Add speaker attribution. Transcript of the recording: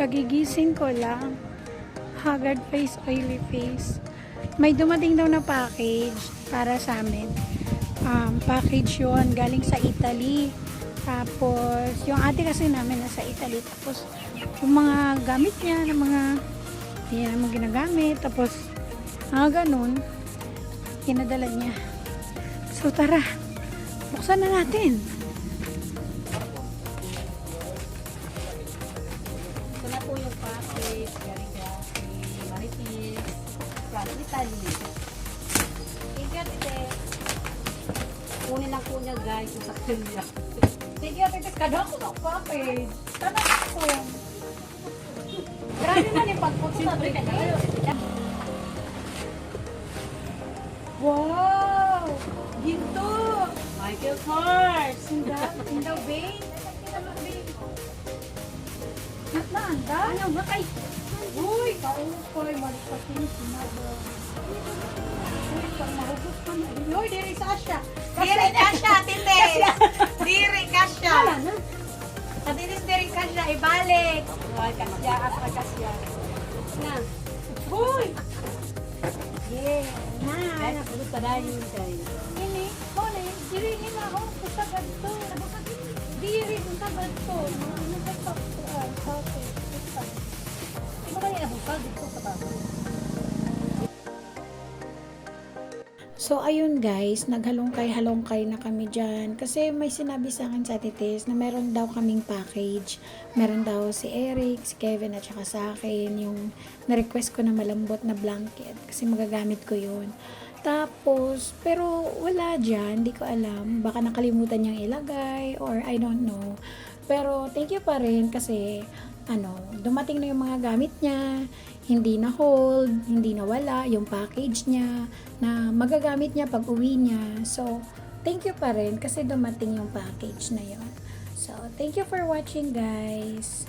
Speaker 1: Kagigising ko lang. Haggard face, oily face. May dumating daw na package para sa amin. Package yun, galing sa Italy. Tapos, yung ate kasi namin nasa Italy. Tapos, yung mga gamit niya, ng mga hindi niya naman ginagamit. Tapos, ganun, kinadala niya. So, tara, buksan na natin.
Speaker 2: Ito na po yung package galing kay Maritis from Italy. Thank you, Tite. Kunin lang po niya, guys, yung sa kanya. Thank you, Tite. Kada ko ng package. Tanong ko. Grabe na ni pagpunta sa Tite.
Speaker 1: Wow! Ginto!
Speaker 2: Michael Kors.
Speaker 1: Sindaw, babe. Anda?
Speaker 2: Ano ba kay?
Speaker 1: Uy, kaukoy, malipatin, sinado. Uy, pang mahugot pa na. Uy, diri sa Asya.
Speaker 2: Diri ka siya, Tite. Diri ka siya.
Speaker 1: Wala na.
Speaker 2: Katinis diri ka siya, ibalik. Ay, kasya, asra kasya. Na.
Speaker 1: Uy!
Speaker 2: Yeah. Kaya napulit pa dahil yun kayo.
Speaker 1: Ini, mo na yun. Diri ni na ako. Kusagad to. Diri, kusagad to. Nagkapak to. Okay.
Speaker 2: Di ba kaya abukal dito sa bago?
Speaker 1: So, ayun guys, naghalongkay-halongkay na kami dyan. Kasi may sinabi sa akin sa Titis na meron daw kaming package. Meron daw si Eric, si Kevin, at saka sa akin yung na-request ko na malambot na blanket. Kasi magagamit ko yun. Tapos, pero wala dyan, di ko alam. Baka nakalimutan niyang ilagay or I don't know. Pero thank you pa rin kasi dumating na yung mga gamit niya, hindi na hold, hindi na wala yung package niya na magagamit niya pag uwi niya. So, thank you pa rin kasi dumating yung package na yon. So, thank you for watching guys.